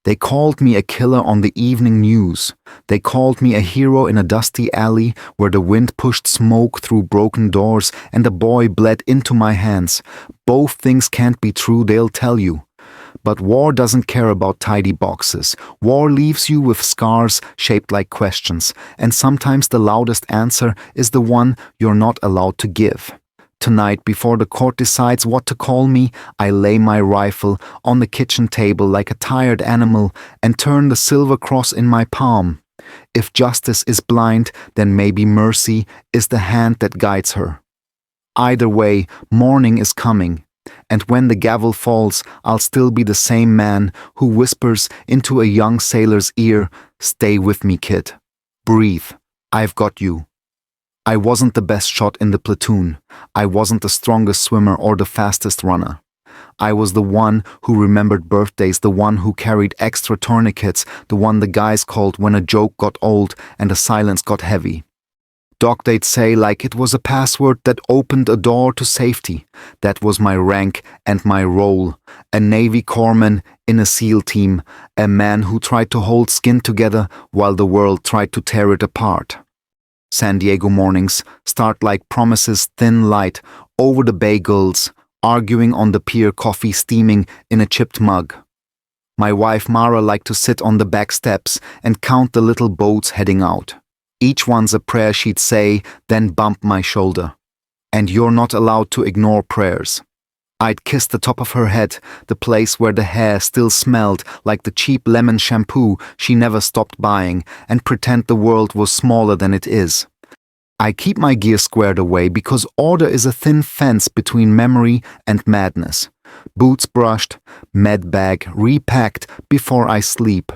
They called me a killer on the evening news. They called me a hero in a dusty alley where the wind pushed smoke through broken doors and a boy bled into my hands. Both things can't be true, they'll tell you. But war doesn't care about tidy boxes. War leaves you with scars shaped like questions, and sometimes the loudest answer is the one you're not allowed to give. Tonight, before the court decides what to call me, I lay my rifle on the kitchen table like a tired animal and turn the silver cross in my palm. If justice is blind, then maybe mercy is the hand that guides her. Either way, morning is coming. And when the gavel falls, I'll still be the same man who whispers into a young sailor's ear, "Stay with me, kid. Breathe. I've got you." I wasn't the best shot in the platoon. I wasn't the strongest swimmer or the fastest runner. I was the one who remembered birthdays, the one who carried extra tourniquets, the one the guys called when a joke got old and the silence got heavy. Doc, they'd say, like it was a password that opened a door to safety. That was my rank and my role. A Navy corpsman in a SEAL team, a man who tried to hold skin together while the world tried to tear it apart. San Diego mornings start like promises, thin light, over the bay gulls, arguing on the pier, coffee steaming in a chipped mug. My wife Mara liked to sit on the back steps and count the little boats heading out. Each one's a prayer, she'd say, then bump my shoulder. And you're not allowed to ignore prayers. I'd kiss the top of her head, the place where the hair still smelled like the cheap lemon shampoo she never stopped buying, and pretend the world was smaller than it is. I keep my gear squared away because order is a thin fence between memory and madness. Boots brushed, med bag repacked before I sleep.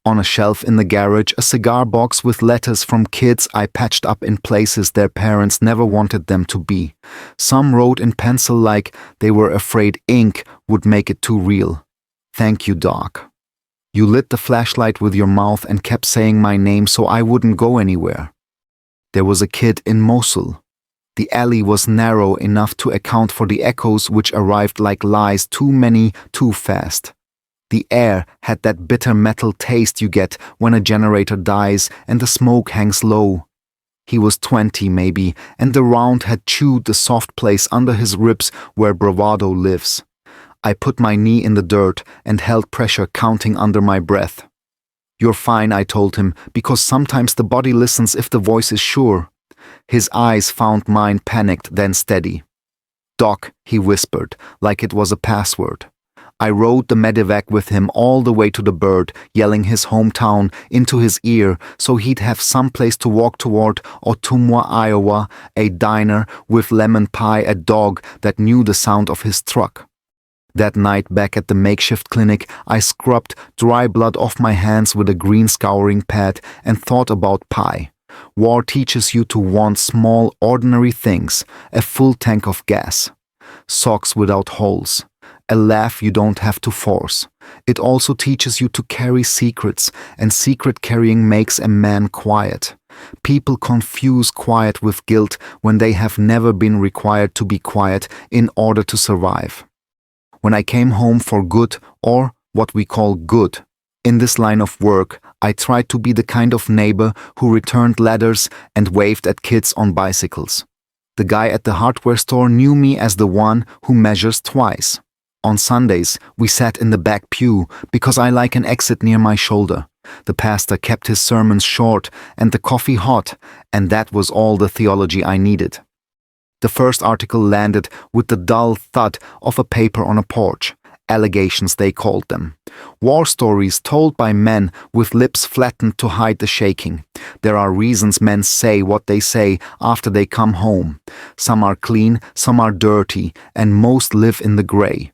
On a shelf in the garage, a cigar box with letters from kids I patched up in places their parents never wanted them to be. Some wrote in pencil like they were afraid ink would make it too real. "Thank you, Doc. You lit the flashlight with your mouth and kept saying my name so I wouldn't go anywhere." There was a kid in Mosul. The alley was narrow enough to account for the echoes which arrived like lies, too many, too fast. The air had that bitter metal taste you get when a generator dies and the smoke hangs low. He was 20 maybe, and the round had chewed the soft place under his ribs where bravado lives. I put my knee in the dirt and held pressure, counting under my breath. "You're fine," I told him, because sometimes the body listens if the voice is sure. His eyes found mine, panicked, then steady. "Doc," he whispered, like it was a password. I rode the medevac with him all the way to the bird, yelling his hometown into his ear so he'd have some place to walk toward, Ottumwa, Iowa, a diner with lemon pie, a dog that knew the sound of his truck. That night back at the makeshift clinic, I scrubbed dry blood off my hands with a green scouring pad and thought about pie. War teaches you to want small, ordinary things, a full tank of gas, socks without holes, a laugh you don't have to force. It also teaches you to carry secrets, and secret carrying makes a man quiet. People confuse quiet with guilt when they have never been required to be quiet in order to survive. When I came home for good, or what we call good, in this line of work, I tried to be the kind of neighbor who returned ladders and waved at kids on bicycles. The guy at the hardware store knew me as the one who measures twice. On Sundays, we sat in the back pew because I like an exit near my shoulder. The pastor kept his sermons short and the coffee hot, and that was all the theology I needed. The first article landed with the dull thud of a paper on a porch. Allegations, they called them. War stories told by men with lips flattened to hide the shaking. There are reasons men say what they say after they come home. Some are clean, some are dirty, and most live in the gray.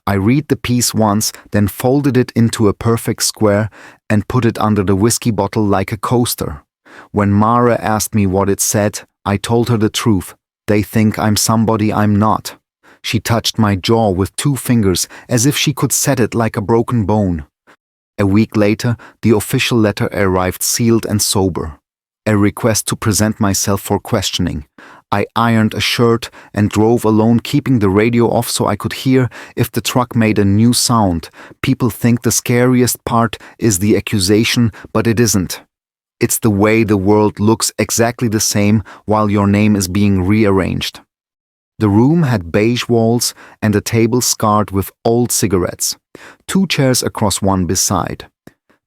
I read the piece once, then folded it into a perfect square and put it under the whiskey bottle like a coaster. When Mara asked me what it said, I told her the truth. They think I'm somebody I'm not. She touched my jaw with 2 fingers as if she could set it like a broken bone. A week later, the official letter arrived sealed and sober. A request to present myself for questioning. I ironed a shirt and drove alone, keeping the radio off so I could hear if the truck made a new sound. People think the scariest part is the accusation, but it isn't. It's the way the world looks exactly the same while your name is being rearranged. The room had beige walls and a table scarred with old cigarettes, 2 chairs across one beside.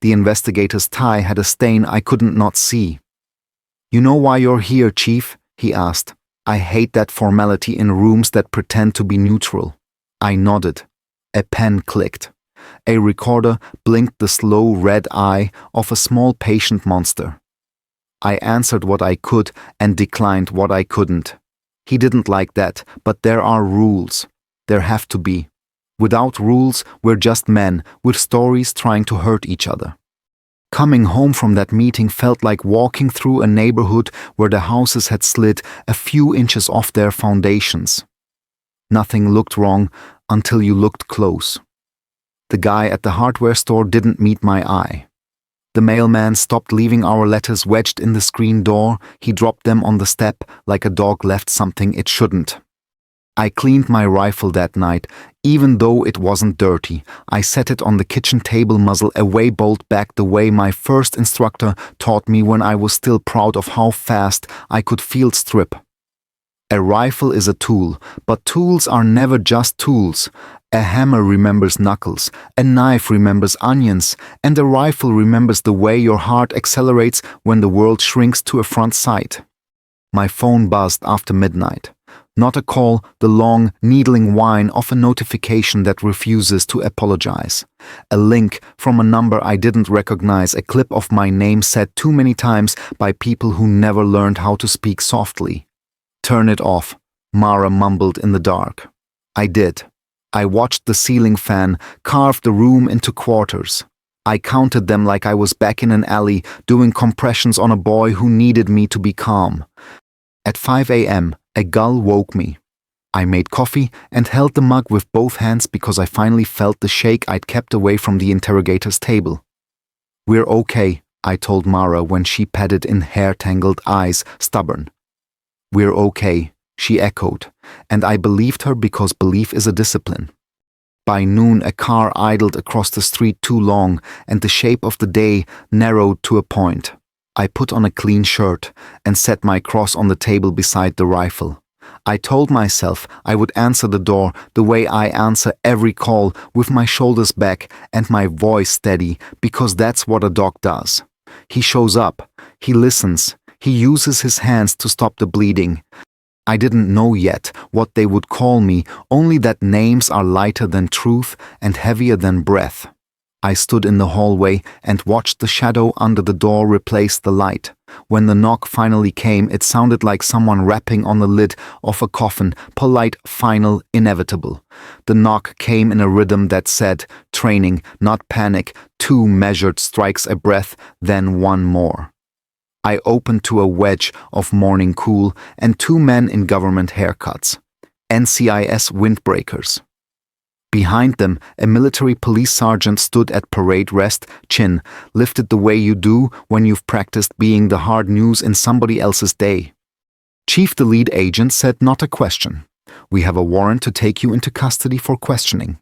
The investigator's tie had a stain I couldn't not see. "You know why you're here, Chief?" he asked. "I hate that formality in rooms that pretend to be neutral." I nodded. A pen clicked. A recorder blinked the slow red eye of a small patient monster. I answered what I could and declined what I couldn't. He didn't like that, but there are rules. There have to be. Without rules, we're just men with stories trying to hurt each other. Coming home from that meeting felt like walking through a neighborhood where the houses had slid a few inches off their foundations. Nothing looked wrong until you looked close. The guy at the hardware store didn't meet my eye. The mailman stopped leaving our letters wedged in the screen door. He dropped them on the step like a dog left something it shouldn't. I cleaned my rifle that night, even though it wasn't dirty. I set it on the kitchen table, muzzle away, bolt back, the way my first instructor taught me when I was still proud of how fast I could field strip. A rifle is a tool, but tools are never just tools. A hammer remembers knuckles, a knife remembers onions, and a rifle remembers the way your heart accelerates when the world shrinks to a front sight. My phone buzzed after midnight. Not a call, the long, needling whine of a notification that refuses to apologize. A link from a number I didn't recognize, a clip of my name said too many times by people who never learned how to speak softly. "Turn it off," Mara mumbled in the dark. I did. I watched the ceiling fan carve the room into quarters. I counted them like I was back in an alley doing compressions on a boy who needed me to be calm. At 5 a.m., a gull woke me. I made coffee and held the mug with both hands because I finally felt the shake I'd kept away from the interrogator's table. "We're okay," I told Mara when she padded in hair-tangled eyes, stubborn. "We're okay," she echoed, and I believed her because belief is a discipline. By noon, a car idled across the street too long, and the shape of the day narrowed to a point. I put on a clean shirt and set my cross on the table beside the rifle. I told myself I would answer the door the way I answer every call, with my shoulders back and my voice steady, because that's what a dog does. He shows up, he listens, he uses his hands to stop the bleeding. I didn't know yet what they would call me, only that names are lighter than truth and heavier than breath. I stood in the hallway and watched the shadow under the door replace the light. When the knock finally came, it sounded like someone rapping on the lid of a coffin, polite, final, inevitable. The knock came in a rhythm that said, training, not panic, 2 measured strikes a breath, then 1 more. I opened to a wedge of morning cool and 2 men in government haircuts, NCIS windbreakers. Behind them, a military police sergeant stood at parade rest, chin lifted the way you do when you've practiced being the hard news in somebody else's day. "Chief," the lead agent said, "not a question. We have a warrant to take you into custody for questioning."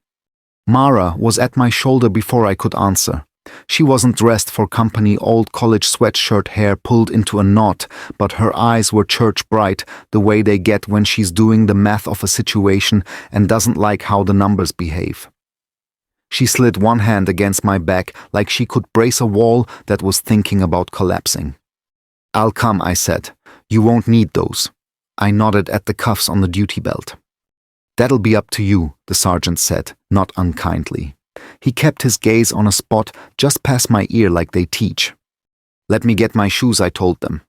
Mara was at my shoulder before I could answer. She wasn't dressed for company, old college sweatshirt, hair pulled into a knot, but her eyes were church bright, the way they get when she's doing the math of a situation and doesn't like how the numbers behave. She slid one hand against my back like she could brace a wall that was thinking about collapsing. "I'll come," I said. "You won't need those." I nodded at the cuffs on the duty belt. "That'll be up to you," the sergeant said, not unkindly. He kept his gaze on a spot just past my ear like they teach. "Let me get my shoes," I told them.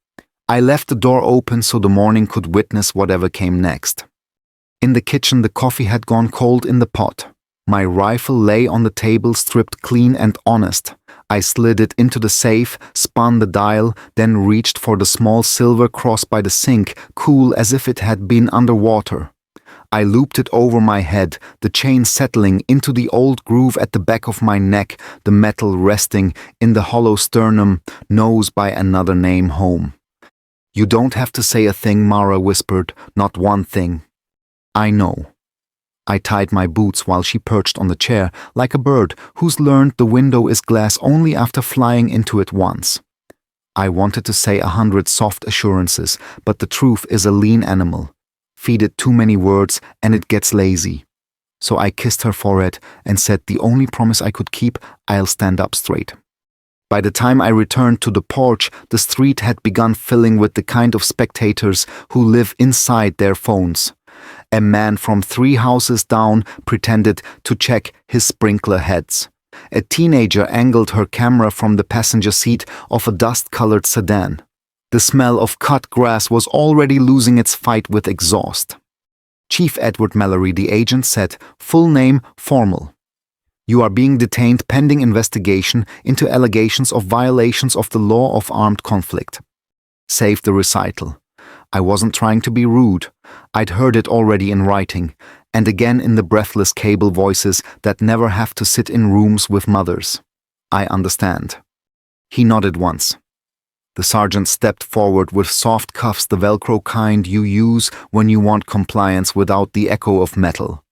I left the door open so the morning could witness whatever came next. In the kitchen, the coffee had gone cold in the pot. My rifle lay on the table, stripped clean and honest. I slid it into the safe, spun the dial, then reached for the small silver cross by the sink, cool as if it had been underwater. I looped it over my head, the chain settling into the old groove at the back of my neck, the metal resting in the hollow sternum, nose by another name home. You don't have to say a thing, Mara whispered, not one thing. I know. I tied my boots while she perched on the chair, like a bird who's learned the window is glass only after flying into it once. I wanted to say 100 soft assurances, but the truth is a lean animal. Feed it too many words and it gets lazy. So I kissed her forehead and said the only promise I could keep, I'll stand up straight. By the time I returned to the porch, the street had begun filling with the kind of spectators who live inside their phones. A man from 3 houses down pretended to check his sprinkler heads. A teenager angled her camera from the passenger seat of a dust-colored sedan. The smell of cut grass was already losing its fight with exhaust. Chief Edward Mallory, the agent, said, full name, formal. You are being detained pending investigation into allegations of violations of the law of armed conflict. Save the recital. I wasn't trying to be rude. I'd heard it already in writing, and again in the breathless cable voices that never have to sit in rooms with mothers. I understand. He nodded once. The sergeant stepped forward with soft cuffs, the Velcro kind you use when you want compliance without the echo of metal.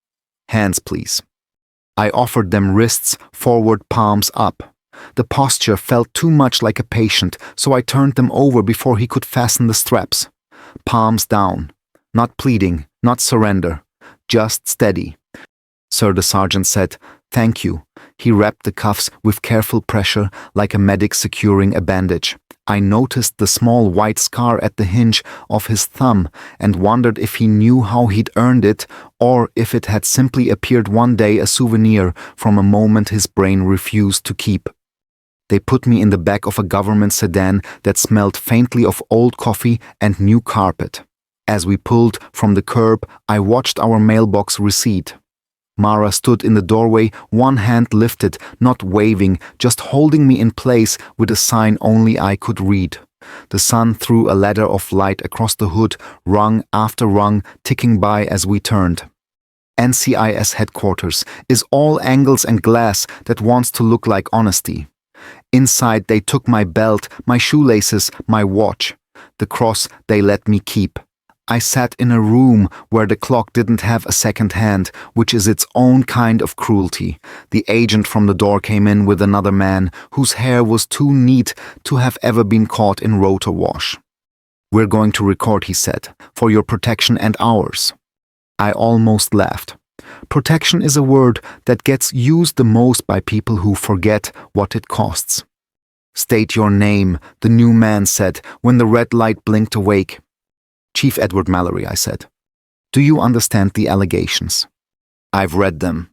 Hands, please. I offered them wrists forward, palms up. The posture felt too much like a patient, so I turned them over before he could fasten the straps. Palms down. Not pleading, not surrender. Just steady. Sir, the sergeant said, thank you. He wrapped the cuffs with careful pressure like a medic securing a bandage. I noticed the small white scar at the hinge of his thumb and wondered if he knew how he'd earned it or if it had simply appeared one day, a souvenir from a moment his brain refused to keep. They put me in the back of a government sedan that smelled faintly of old coffee and new carpet. As we pulled from the curb, I watched our mailbox recede. Mara stood in the doorway, one hand lifted, not waving, just holding me in place with a sign only I could read. The sun threw a ladder of light across the hood, rung after rung, ticking by as we turned. NCIS headquarters is all angles and glass that wants to look like honesty. Inside they took my belt, my shoelaces, my watch. The cross they let me keep. I sat in a room where the clock didn't have a second hand, which is its own kind of cruelty. The agent from the door came in with another man whose hair was too neat to have ever been caught in rotor wash. We're going to record, he said, for your protection and ours. I almost laughed. Protection is a word that gets used the most by people who forget what it costs. State your name, the new man said when the red light blinked awake. Chief Edward Mallory, I said. Do you understand the allegations? I've read them.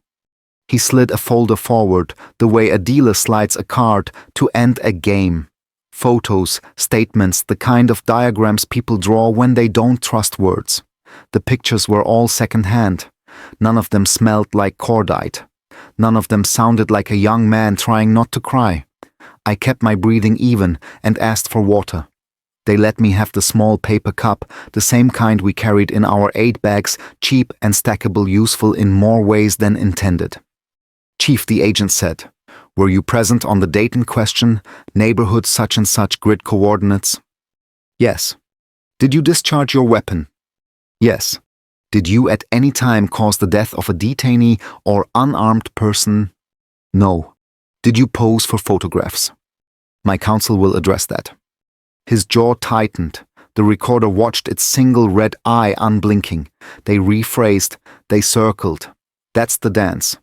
He slid a folder forward, the way a dealer slides a card to end a game. Photos, statements, the kind of diagrams people draw when they don't trust words. The pictures were all second-hand. None of them smelled like cordite. None of them sounded like a young man trying not to cry. I kept my breathing even and asked for water. They let me have the small paper cup, the same kind we carried in our 8 bags, cheap and stackable, useful in more ways than intended. Chief, the agent said, were you present on the date in question, neighborhood such and such, grid coordinates? Yes. Did you discharge your weapon? Yes. Did you at any time cause the death of a detainee or unarmed person? No. Did you pose for photographs? My counsel will address that. His jaw tightened. The recorder watched its single red eye unblinking. They rephrased. They circled. That's the dance.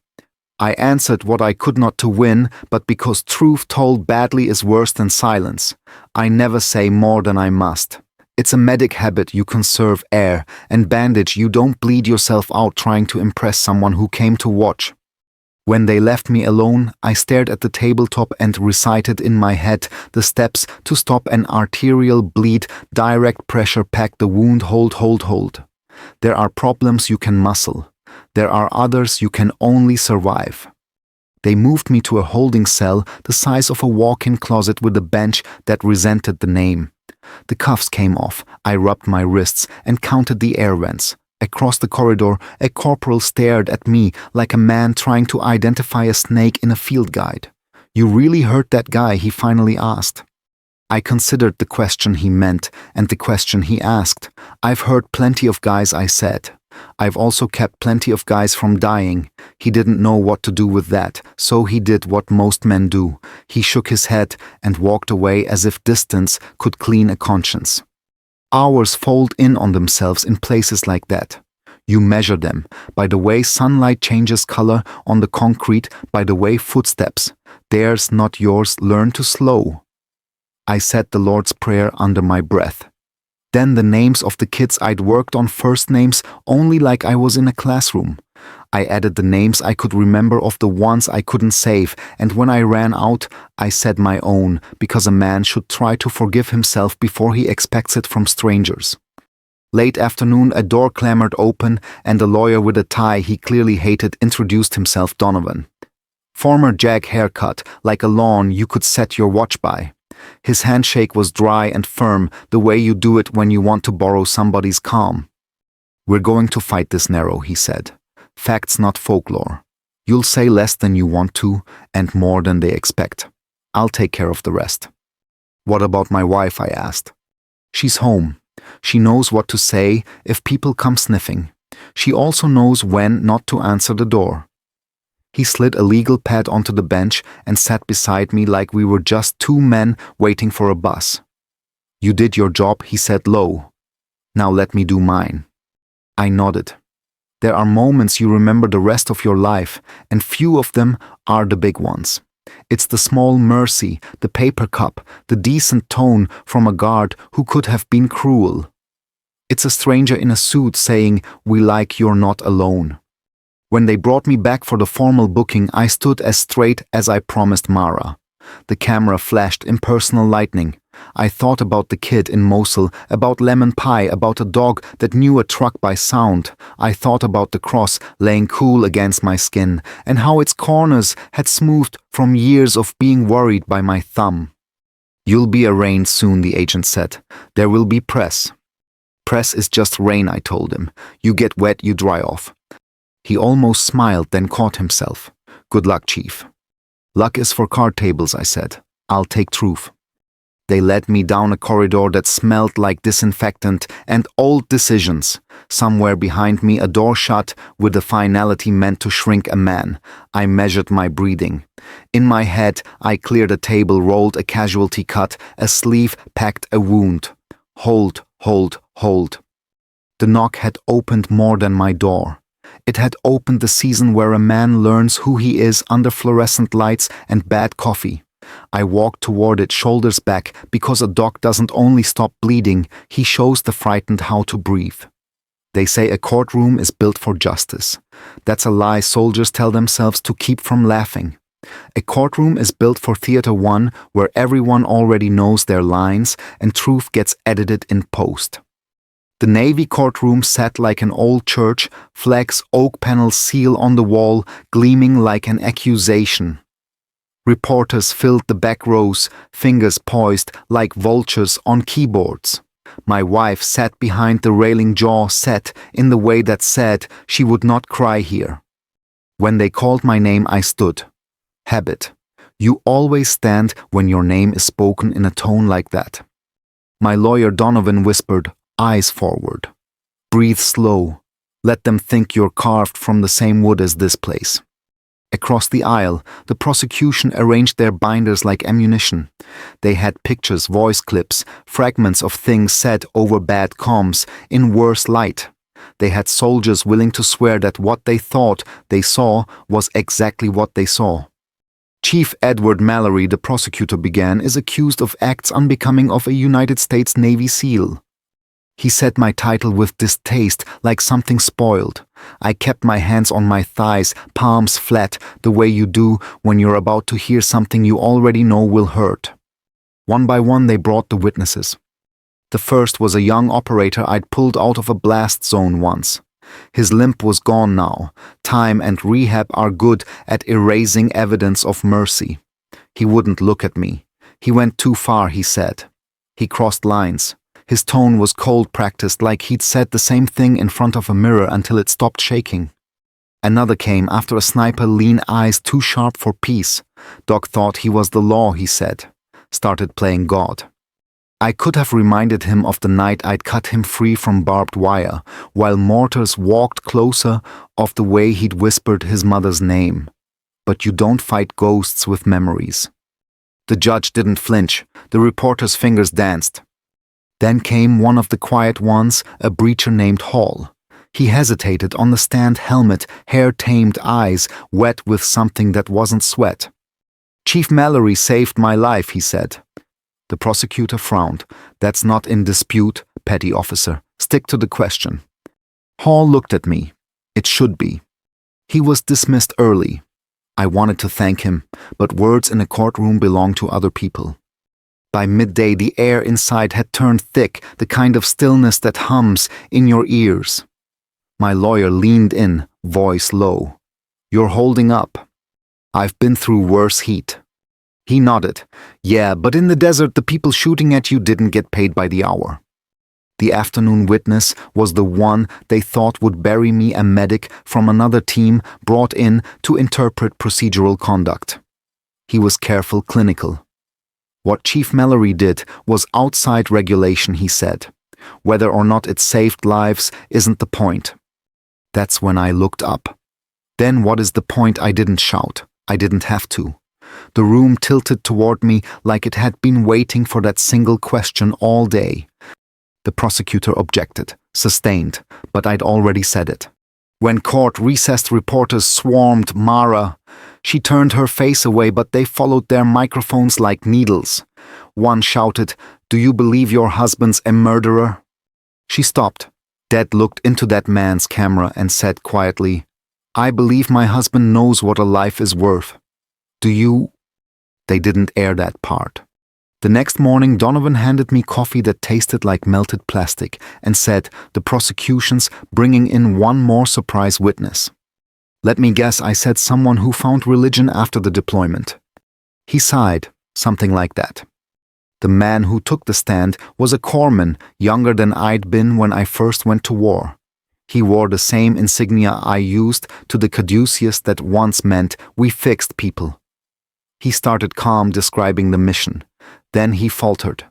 I answered what I could not to win, but because truth told badly is worse than silence. I never say more than I must. It's a medic habit, you conserve air, and bandage, you don't bleed yourself out trying to impress someone who came to watch. When they left me alone, I stared at the tabletop and recited in my head the steps to stop an arterial bleed, direct pressure, pack the wound, hold. There are problems you can muscle. There are others you can only survive. They moved me to a holding cell the size of a walk-in closet with a bench that resented the name. The cuffs came off. I rubbed my wrists and counted the air vents. Across the corridor, a corporal stared at me like a man trying to identify a snake in a field guide. You really hurt that guy, he finally asked. I considered the question he meant and the question he asked. I've hurt plenty of guys, I said. I've also kept plenty of guys from dying. He didn't know what to do with that, so he did what most men do. He shook his head and walked away as if distance could clean a conscience. Hours fold in on themselves in places like that. You measure them by the way sunlight changes color on the concrete, by the way footsteps, theirs not yours, learn to slow. I said the Lord's Prayer under my breath. Then the names of the kids I'd worked on, first names only like I was in a classroom. I added the names I could remember of the ones I couldn't save, and when I ran out, I said my own, because a man should try to forgive himself before he expects it from strangers. Late afternoon, a door clambered open, and a lawyer with a tie he clearly hated introduced himself, Donovan. Former jag haircut, like a lawn you could set your watch by. His handshake was dry and firm, the way you do it when you want to borrow somebody's calm. We're going to fight this narrow, he said. Facts, not folklore. You'll say less than you want to, and more than they expect. I'll take care of the rest. What about my wife, I asked. She's home. She knows what to say if people come sniffing. She also knows when not to answer the door. He slid a legal pad onto the bench and sat beside me like we were just two men waiting for a bus. You did your job, he said low. Now let me do mine. I nodded. There are moments you remember the rest of your life, and few of them are the big ones. It's the small mercy, the paper cup, the decent tone from a guard who could have been cruel. It's a stranger in a suit saying, "We like you're not alone." When they brought me back for the formal booking, I stood as straight as I promised Mara. The camera flashed impersonal lightning. I thought about the kid in Mosul, about lemon pie, about a dog that knew a truck by sound. I thought about the cross laying cool against my skin, and how its corners had smoothed from years of being worried by my thumb. You'll be arraigned soon, the agent said. There will be press. Press is just rain, I told him. You get wet, you dry off. He almost smiled, then caught himself. Good luck, Chief. Luck is for card tables, I said. I'll take truth. They led me down a corridor that smelled like disinfectant and old decisions. Somewhere behind me a door shut with a finality meant to shrink a man. I measured my breathing. In my head I cleared a table, rolled a casualty cut, a sleeve packed a wound. Hold, hold, hold. The knock had opened more than my door. It had opened the season where a man learns who he is under fluorescent lights and bad coffee. I walked toward it, shoulders back, because a dog doesn't only stop bleeding, he shows the frightened how to breathe. They say a courtroom is built for justice. That's a lie soldiers tell themselves to keep from laughing. A courtroom is built for Theater 1, where everyone already knows their lines and truth gets edited in post. The Navy courtroom sat like an old church, flags, oak panels, seal on the wall, gleaming like an accusation. Reporters filled the back rows, fingers poised like vultures on keyboards. My wife sat behind the railing, jaw set in the way that said she would not cry here. When they called my name, I stood. Habit. You always stand when your name is spoken in a tone like that. My lawyer Donovan whispered, eyes forward. Breathe slow. Let them think you're carved from the same wood as this place. Across the aisle, the prosecution arranged their binders like ammunition. They had pictures, voice clips, fragments of things said over bad comms, in worse light. They had soldiers willing to swear that what they thought they saw was exactly what they saw. Chief Edward Mallory, the prosecutor began, is accused of acts unbecoming of a United States Navy SEAL. He said my title with distaste, like something spoiled. I kept my hands on my thighs, palms flat, the way you do when you're about to hear something you already know will hurt. One by one they brought the witnesses. The first was a young operator I'd pulled out of a blast zone once. His limp was gone now. Time and rehab are good at erasing evidence of mercy. He wouldn't look at me. He went too far, he said. He crossed lines. His tone was cold, practiced, like he'd said the same thing in front of a mirror until it stopped shaking. Another came after a sniper, lean eyes too sharp for peace. Doc thought he was the law, he said. Started playing God. I could have reminded him of the night I'd cut him free from barbed wire, while mortars walked closer, of the way he'd whispered his mother's name. But you don't fight ghosts with memories. The judge didn't flinch. The reporter's fingers danced. Then came one of the quiet ones, a breacher named Hall. He hesitated on the stand, helmet, hair-tamed eyes, wet with something that wasn't sweat. "Chief Mallory saved my life," he said. The prosecutor frowned. "That's not in dispute, petty officer. Stick to the question." Hall looked at me. It should be. He was dismissed early. I wanted to thank him, but words in a courtroom belong to other people. By midday, the air inside had turned thick, the kind of stillness that hums in your ears. My lawyer leaned in, voice low. "You're holding up. I've been through worse heat." He nodded. "Yeah, but in the desert, the people shooting at you didn't get paid by the hour." The afternoon witness was the one they thought would bury me, a medic from another team brought in to interpret procedural conduct. He was careful, clinical. What Chief Mallory did was outside regulation, he said. Whether or not it saved lives isn't the point. That's when I looked up. Then what is the point? I didn't shout. I didn't have to. The room tilted toward me like it had been waiting for that single question all day. The prosecutor objected, sustained, but I'd already said it. When court recessed, reporters swarmed Mara. She turned her face away, but they followed their microphones like needles. One shouted, "Do you believe your husband's a murderer?" She stopped. Dad looked into that man's camera and said quietly, "I believe my husband knows what a life is worth. Do you?" They didn't air that part. The next morning, Donovan handed me coffee that tasted like melted plastic and said, "The prosecution's bringing in one more surprise witness." "Let me guess," I said, "someone who found religion after the deployment." He sighed, something like that. The man who took the stand was a corpsman, younger than I'd been when I first went to war. He wore the same insignia I used to the caduceus that once meant we fixed people. He started calm, describing the mission. Then he faltered.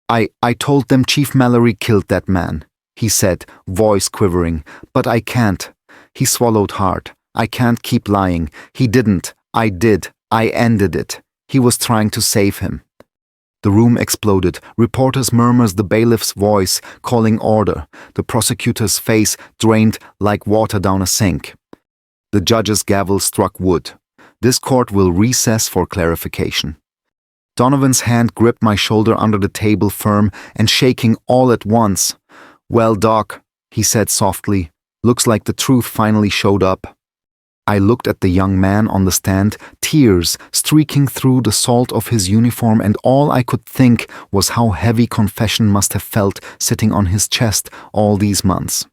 I told them Chief Mallory killed that man," he said, voice quivering. "But I can't." He swallowed hard. "I can't keep lying. He didn't. I did. I ended it. He was trying to save him." The room exploded. Reporters murmured the bailiff's voice, calling order. The prosecutor's face drained like water down a sink. The judge's gavel struck wood. "This court will recess for clarification." Donovan's hand gripped my shoulder under the table, firm and shaking all at once. "Well, Doc," he said softly, "looks like the truth finally showed up." I looked at the young man on the stand, tears streaking through the salt of his uniform, and all I could think was how heavy confession must have felt sitting on his chest all these months.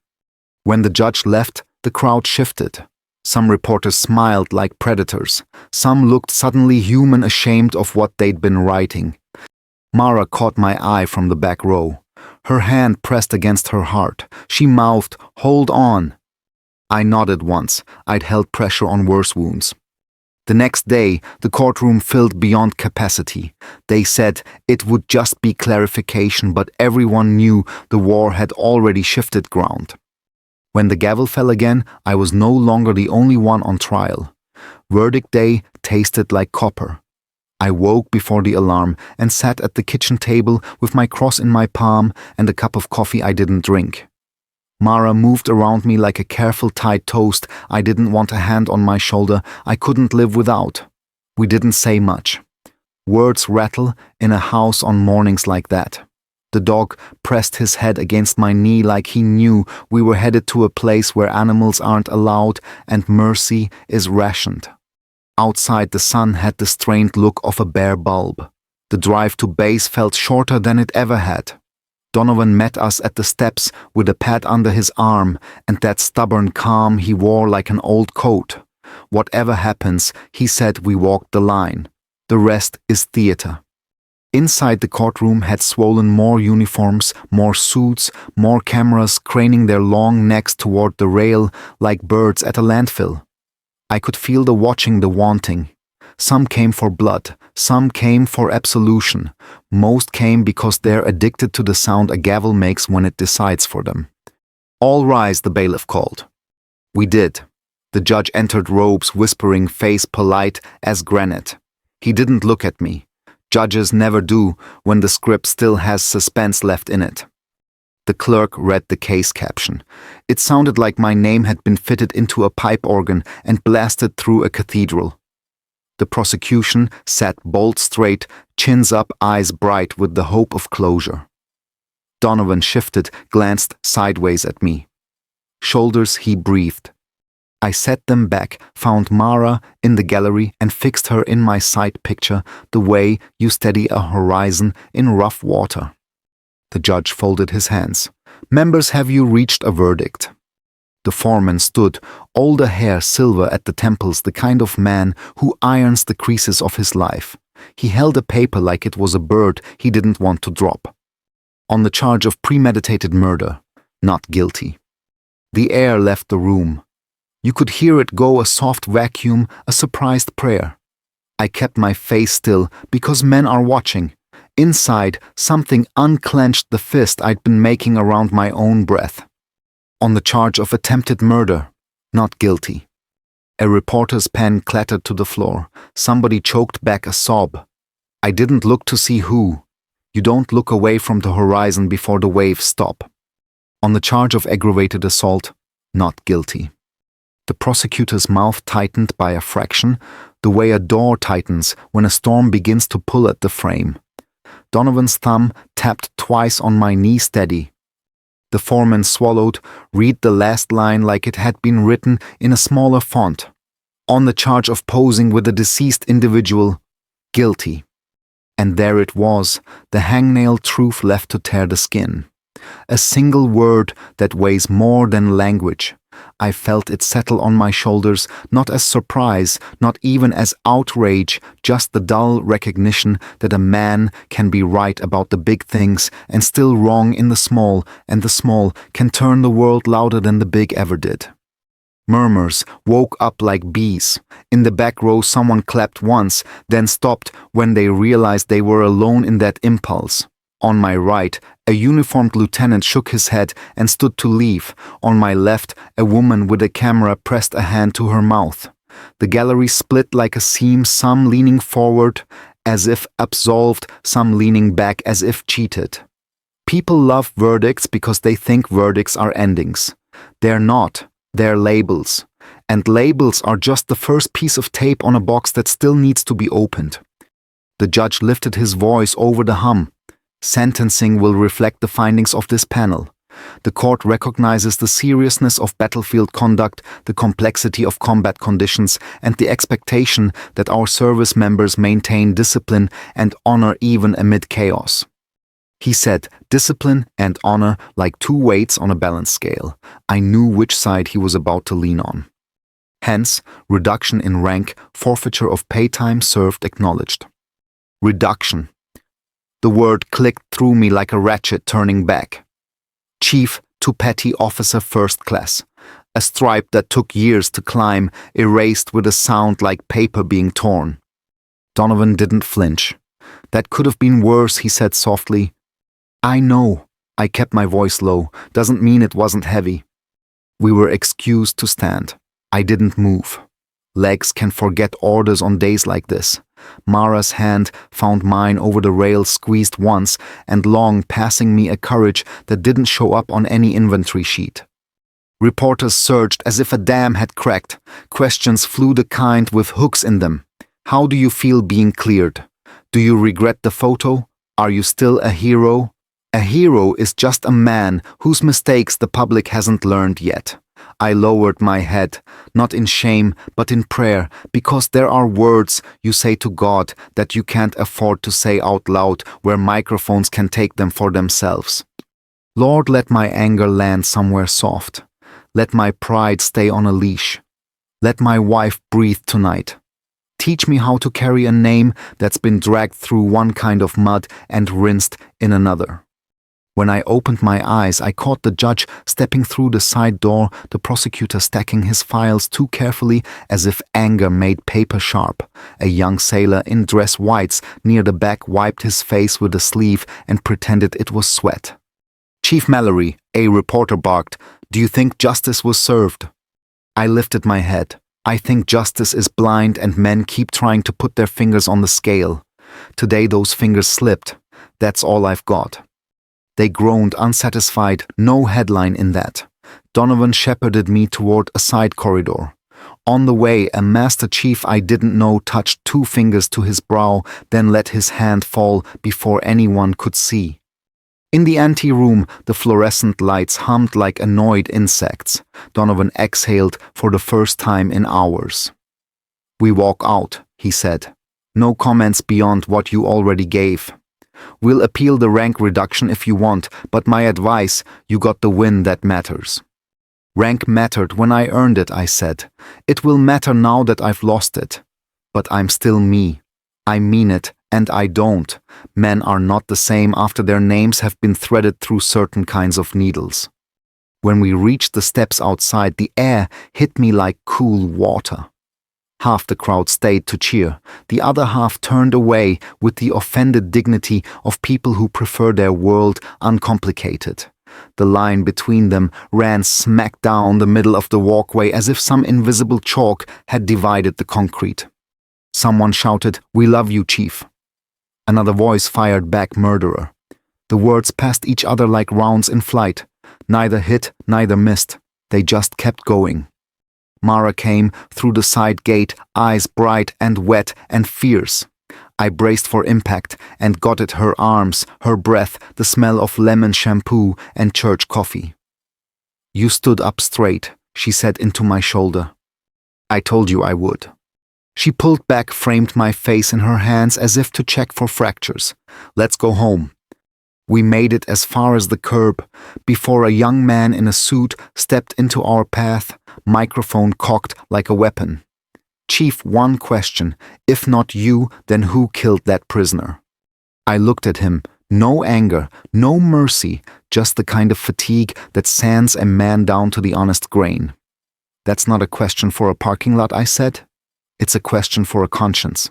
When the judge left, the crowd shifted. Some reporters smiled like predators. Some looked suddenly human, ashamed of what they'd been writing. Mara caught my eye from the back row. Her hand pressed against her heart. She mouthed, "Hold on." I nodded once. I'd held pressure on worse wounds. The next day, the courtroom filled beyond capacity. They said it would just be clarification, but everyone knew the war had already shifted ground. When the gavel fell again, I was no longer the only one on trial. Verdict day tasted like copper. I woke before the alarm and sat at the kitchen table with my cross in my palm and a cup of coffee I didn't drink. Mara moved around me like a careful tied toast. I didn't want a hand on my shoulder. I couldn't live without. We didn't say much. Words rattle in a house on mornings like that. The dog pressed his head against my knee like he knew we were headed to a place where animals aren't allowed and mercy is rationed. Outside, the sun had the strained look of a bare bulb. The drive to base felt shorter than it ever had. Donovan met us at the steps with a pad under his arm and that stubborn calm he wore like an old coat. "Whatever happens," he said, "we walked the line. The rest is theater." Inside, the courtroom had swollen more uniforms, more suits, more cameras craning their long necks toward the rail like birds at a landfill. I could feel the watching, the wanting. Some came for blood, some came for absolution. Most came because they're addicted to the sound a gavel makes when it decides for them. "All rise," the bailiff called. We did. The judge entered robes, whispering, face polite as granite. He didn't look at me. Judges never do when the script still has suspense left in it. The clerk read the case caption. It sounded like my name had been fitted into a pipe organ and blasted through a cathedral. The prosecution sat bolt straight, chins up, eyes bright with the hope of closure. Donovan shifted, glanced sideways at me. Shoulders, he breathed. I set them back, found Mara in the gallery and fixed her in my side picture the way you steady a horizon in rough water. The judge folded his hands. "Members, have you reached a verdict?" The foreman stood, older hair silver at the temples, the kind of man who irons the creases of his life. He held a paper like it was a bird he didn't want to drop. "On the charge of premeditated murder, not guilty." The air left the room. You could hear it go, a soft vacuum, a surprised prayer. I kept my face still because men are watching. Inside, something unclenched the fist I'd been making around my own breath. "On the charge of attempted murder, not guilty." A reporter's pen clattered to the floor. Somebody choked back a sob. I didn't look to see who. You don't look away from the horizon before the waves stop. "On the charge of aggravated assault, not guilty." The prosecutor's mouth tightened by a fraction, the way a door tightens when a storm begins to pull at the frame. Donovan's thumb tapped twice on my knee, steady. The foreman swallowed, read the last line like it had been written in a smaller font. "On the charge of posing with a deceased individual, guilty." And there it was, the hangnail truth left to tear the skin. A single word that weighs more than language. I felt it settle on my shoulders, not as surprise, not even as outrage, just the dull recognition that a man can be right about the big things and still wrong in the small, and the small can turn the world louder than the big ever did. Murmurs woke up like bees. In the back row someone clapped once, then stopped when they realized they were alone in that impulse. On my right, a uniformed lieutenant shook his head and stood to leave. On my left, a woman with a camera pressed a hand to her mouth. The gallery split like a seam, some leaning forward as if absolved, some leaning back as if cheated. People love verdicts because they think verdicts are endings. They're not. They're labels. And labels are just the first piece of tape on a box that still needs to be opened. The judge lifted his voice over the hum. "Sentencing will reflect the findings of this panel. The court recognizes the seriousness of battlefield conduct, the complexity of combat conditions, and the expectation that our service members maintain discipline and honor even amid chaos." He said discipline and honor like two weights on a balance scale. I knew which side he was about to lean on. Hence, reduction in rank, forfeiture of pay time served acknowledged. Reduction. The word clicked through me like a ratchet turning back. Chief to petty officer first class. A stripe that took years to climb, erased with a sound like paper being torn. Donovan didn't flinch. "That could have been worse," he said softly. "I know." I kept my voice low. "Doesn't mean it wasn't heavy." We were excused to stand. I didn't move. Legs can forget orders on days like this. Mara's hand found mine over the rail, squeezed once and long, passing me a courage that didn't show up on any inventory sheet. Reporters surged as if a dam had cracked. Questions flew, the kind with hooks in them. "How do you feel being cleared? Do you regret the photo? Are you still a hero?" A hero is just a man whose mistakes the public hasn't learned yet. I lowered my head, not in shame, but in prayer, because there are words you say to God that you can't afford to say out loud where microphones can take them for themselves. Lord, let my anger land somewhere soft. Let my pride stay on a leash. Let my wife breathe tonight. Teach me how to carry a name that's been dragged through one kind of mud and rinsed in another. When I opened my eyes, I caught the judge stepping through the side door, the prosecutor stacking his files too carefully as if anger made paper sharp. A young sailor in dress whites near the back wiped his face with a sleeve and pretended it was sweat. "Chief Mallory," a reporter barked, "do you think justice was served?" I lifted my head. I think justice is blind and men keep trying to put their fingers on the scale. Today those fingers slipped. That's all I've got. They groaned, unsatisfied, no headline in that. Donovan shepherded me toward a side corridor. On the way, a master chief I didn't know touched 2 fingers to his brow, then let his hand fall before anyone could see. In the anteroom, the fluorescent lights hummed like annoyed insects. Donovan exhaled for the first time in hours. "We walk out," he said. "No comments beyond what you already gave. We'll appeal the rank reduction if you want, but my advice, you got the win that matters." "Rank mattered when I earned it," I said. "It will matter now that I've lost it. But I'm still me. I mean it, and I don't. Men are not the same after their names have been threaded through certain kinds of needles." When we reached the steps outside, the air hit me like cool water. Half the crowd stayed to cheer. The other half turned away with the offended dignity of people who prefer their world uncomplicated. The line between them ran smack down the middle of the walkway as if some invisible chalk had divided the concrete. Someone shouted, "We love you, Chief." Another voice fired back, "Murderer." The words passed each other like rounds in flight. Neither hit, neither missed. They just kept going. Mara came through the side gate, eyes bright and wet and fierce. I braced for impact and got at her arms, her breath, the smell of lemon shampoo and church coffee. "You stood up straight," she said into my shoulder. "I told you I would." She pulled back, framed my face in her hands as if to check for fractures. "Let's go home." We made it as far as the curb before a young man in a suit stepped into our path, microphone cocked like a weapon. "Chief, one question. If not you, then who killed that prisoner?" I looked at him. No anger, no mercy, just the kind of fatigue that sands a man down to the honest grain. "That's not a question for a parking lot," I said. "It's a question for a conscience."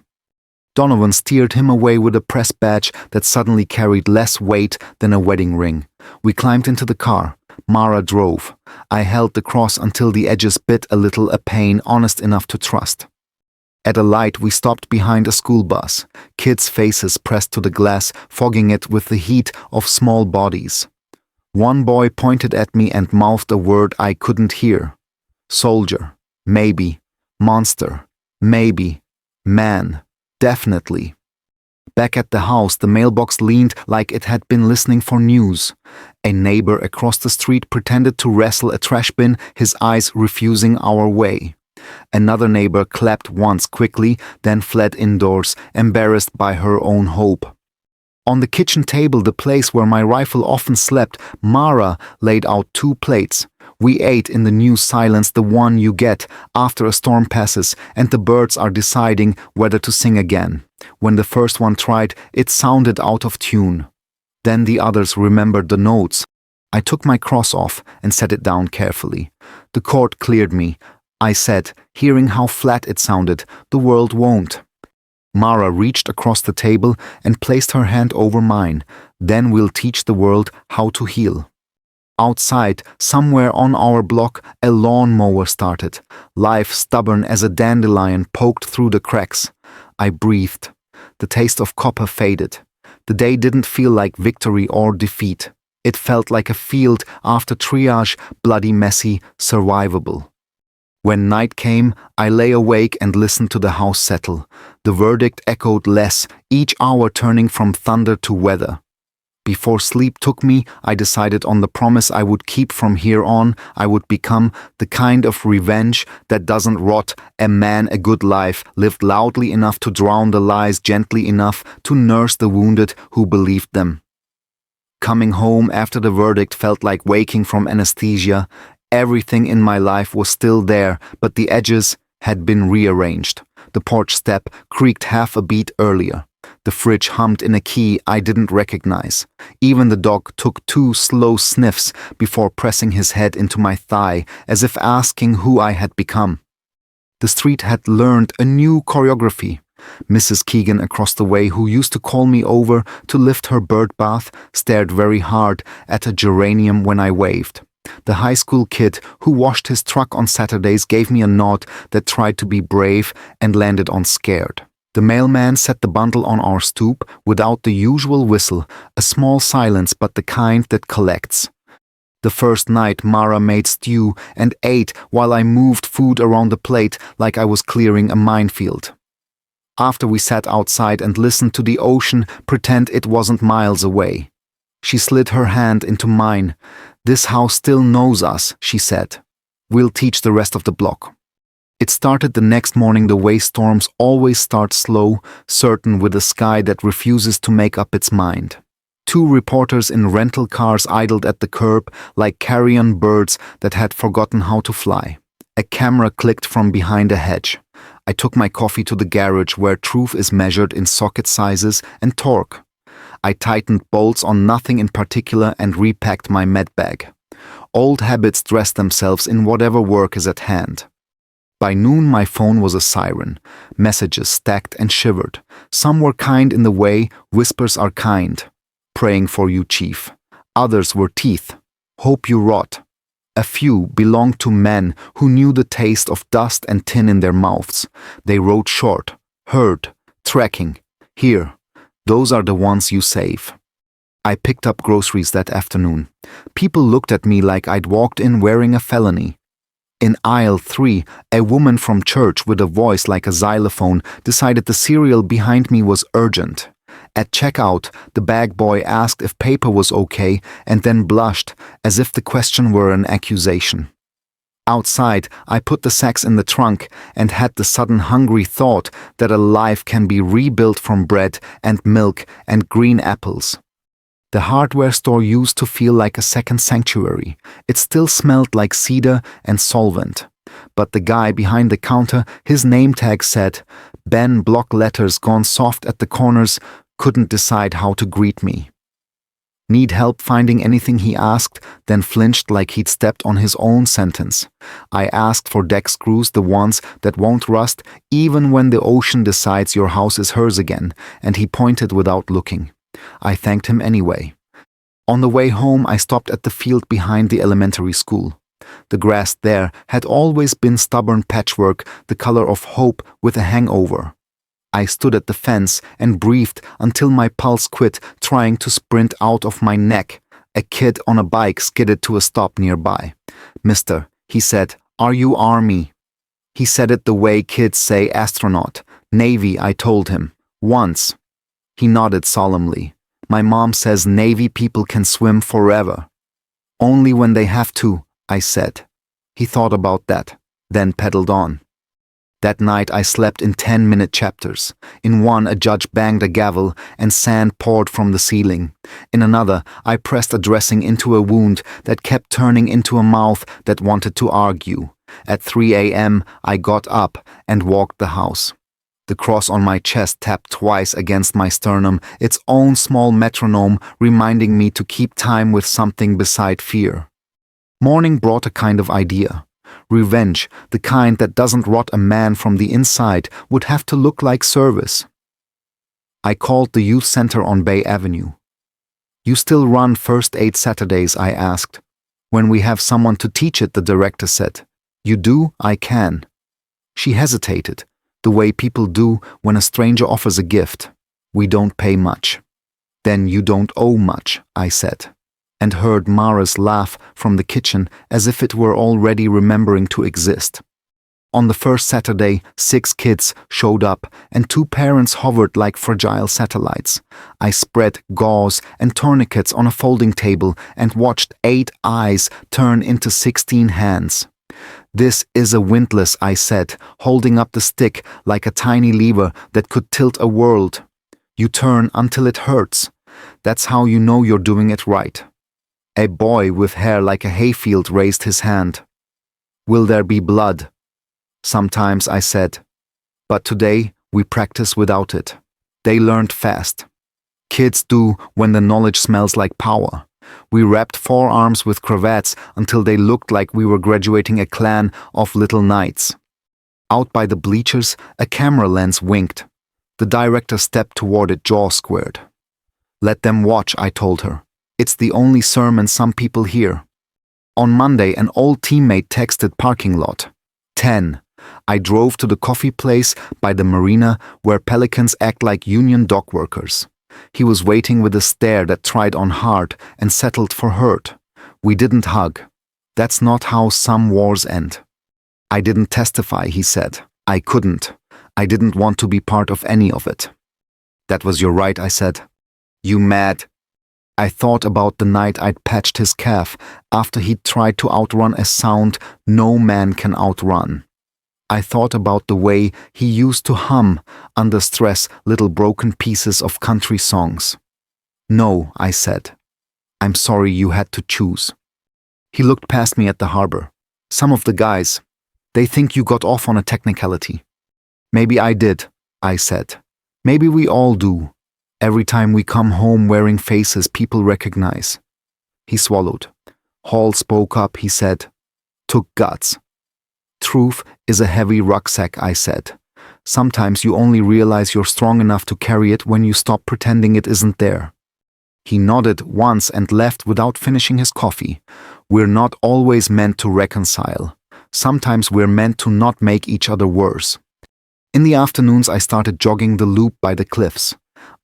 Donovan steered him away with a press badge that suddenly carried less weight than a wedding ring. We climbed into the car. Mara drove. I held the cross until the edges bit a little, a pain honest enough to trust. At a light, we stopped behind a school bus. Kids' faces pressed to the glass, fogging it with the heat of small bodies. One boy pointed at me and mouthed a word I couldn't hear. Soldier. Maybe. Monster. Maybe. Man. Definitely. Back at the house, the mailbox leaned like it had been listening for news. A neighbor across the street pretended to wrestle a trash bin, his eyes refusing our way. Another neighbor clapped once quickly, then fled indoors, embarrassed by her own hope. On the kitchen table, the place where my rifle often slept, Mara laid out 2 plates. We ate in the new silence, the one you get after a storm passes and the birds are deciding whether to sing again. When the first one tried, it sounded out of tune. Then the others remembered the notes. I took my cross off and set it down carefully. The court cleared me. I said, hearing how flat it sounded, "The world won't." Mara reached across the table and placed her hand over mine. "Then we'll teach the world how to heal." Outside, somewhere on our block, a lawnmower started. Life, stubborn as a dandelion, poked through the cracks. I breathed. The taste of copper faded. The day didn't feel like victory or defeat. It felt like a field after triage, bloody, messy, survivable. When night came, I lay awake and listened to the house settle. The verdict echoed less, each hour turning from thunder to weather. Before sleep took me, I decided on the promise I would keep from here on. I would become the kind of revenge that doesn't rot, a man, a good life, lived loudly enough to drown the lies, gently enough to nurse the wounded who believed them. Coming home after the verdict felt like waking from anesthesia. Everything in my life was still there, but the edges had been rearranged. The porch step creaked half a beat earlier. The fridge hummed in a key I didn't recognize. Even the dog took 2 slow sniffs before pressing his head into my thigh as if asking who I had become. The street had learned a new choreography. Mrs. Keegan across the way, who used to call me over to lift her bird bath, stared very hard at a geranium when I waved. The high school kid who washed his truck on Saturdays gave me a nod that tried to be brave and landed on scared. The mailman set the bundle on our stoop without the usual whistle, a small silence but the kind that collects. The first night Mara made stew and ate while I moved food around the plate like I was clearing a minefield. After we sat outside and listened to the ocean pretend it wasn't miles away. She slid her hand into mine. "This house still knows us," she said. "We'll teach the rest of the block." It started the next morning the way storms always start slow, certain with a sky that refuses to make up its mind. 2 reporters in rental cars idled at the curb like carrion birds that had forgotten how to fly. A camera clicked from behind a hedge. I took my coffee to the garage where truth is measured in socket sizes and torque. I tightened bolts on nothing in particular and repacked my med bag. Old habits dress themselves in whatever work is at hand. By noon my phone was a siren. Messages stacked and shivered. Some were kind in the way whispers are kind. "Praying for you, Chief." Others were teeth. "Hope you rot." A few belonged to men who knew the taste of dust and tin in their mouths. They wrote short, "Heard, tracking, here. Those are the ones you save." I picked up groceries that afternoon. People looked at me like I'd walked in wearing a felony. In aisle 3, a woman from church with a voice like a xylophone decided the cereal behind me was urgent. At checkout, the bag boy asked if paper was okay and then blushed as if the question were an accusation. Outside, I put the sacks in the trunk and had the sudden hungry thought that a life can be rebuilt from bread and milk and green apples. The hardware store used to feel like a second sanctuary. It still smelled like cedar and solvent. But the guy behind the counter, his name tag said, "Ben," block letters gone soft at the corners, couldn't decide how to greet me. "Need help finding anything?" he asked, then flinched like he'd stepped on his own sentence. I asked for deck screws, the ones that won't rust even when the ocean decides your house is hers again, and he pointed without looking. I thanked him anyway. On the way home, I stopped at the field behind the elementary school. The grass there had always been stubborn patchwork, the color of hope with a hangover. I stood at the fence and breathed until my pulse quit, trying to sprint out of my neck. A kid on a bike skidded to a stop nearby. "Mister," he said, "are you Army?" He said it the way kids say astronaut. "Navy," I told him. "Once." He nodded solemnly. "My mom says Navy people can swim forever." "Only when they have to," I said. He thought about that, then pedaled on. That night I slept in 10-minute chapters. In one, a judge banged a gavel and sand poured from the ceiling. In another, I pressed a dressing into a wound that kept turning into a mouth that wanted to argue. At 3 a.m., I got up and walked the house. The cross on my chest tapped twice against my sternum, its own small metronome reminding me to keep time with something beside fear. Morning brought a kind of idea. Revenge, the kind that doesn't rot a man from the inside, would have to look like service. I called the youth center on Bay Avenue. "You still run first aid Saturdays?" I asked. "When we have someone to teach it," the director said. "You do? I can." She hesitated, the way people do when a stranger offers a gift. "We don't pay much." "Then you don't owe much," I said, and heard Mara's laugh from the kitchen as if it were already remembering to exist. On the first Saturday, 6 kids showed up and 2 parents hovered like fragile satellites. I spread gauze and tourniquets on a folding table and watched 8 eyes turn into 16 hands. "This is a windlass," I said, holding up the stick like a tiny lever that could tilt a world. "You turn until it hurts. That's how you know you're doing it right." A boy with hair like a hayfield raised his hand. "Will there be blood?" "Sometimes," I said. "But today we practice without it." They learned fast. Kids do when the knowledge smells like power. We wrapped forearms with cravats until they looked like we were graduating a clan of little knights. Out by the bleachers, a camera lens winked. The director stepped toward it, jaw squared. "Let them watch," I told her. "It's the only sermon some people hear." On Monday, an old teammate texted parking lot. 10. I drove to the coffee place by the marina where pelicans act like union dock workers. He was waiting with a stare that tried on hard and settled for hurt. We didn't hug. That's not how some wars end. "I didn't testify," he said. "I couldn't. I didn't want to be part of any of it." "That was your right," I said. "You mad?" I thought about the night I'd patched his calf after he'd tried to outrun a sound no man can outrun. I thought about the way he used to hum, under stress, little broken pieces of country songs. "No," I said. "I'm sorry you had to choose." He looked past me at the harbor. "Some of the guys, they think you got off on a technicality." "Maybe I did," I said. "Maybe we all do. Every time we come home wearing faces people recognize." He swallowed. Hall spoke up, he said. "Took guts." "Truth is a heavy rucksack," I said. "Sometimes you only realize you're strong enough to carry it when you stop pretending it isn't there." He nodded once and left without finishing his coffee. We're not always meant to reconcile. Sometimes we're meant to not make each other worse. In the afternoons I started jogging the loop by the cliffs.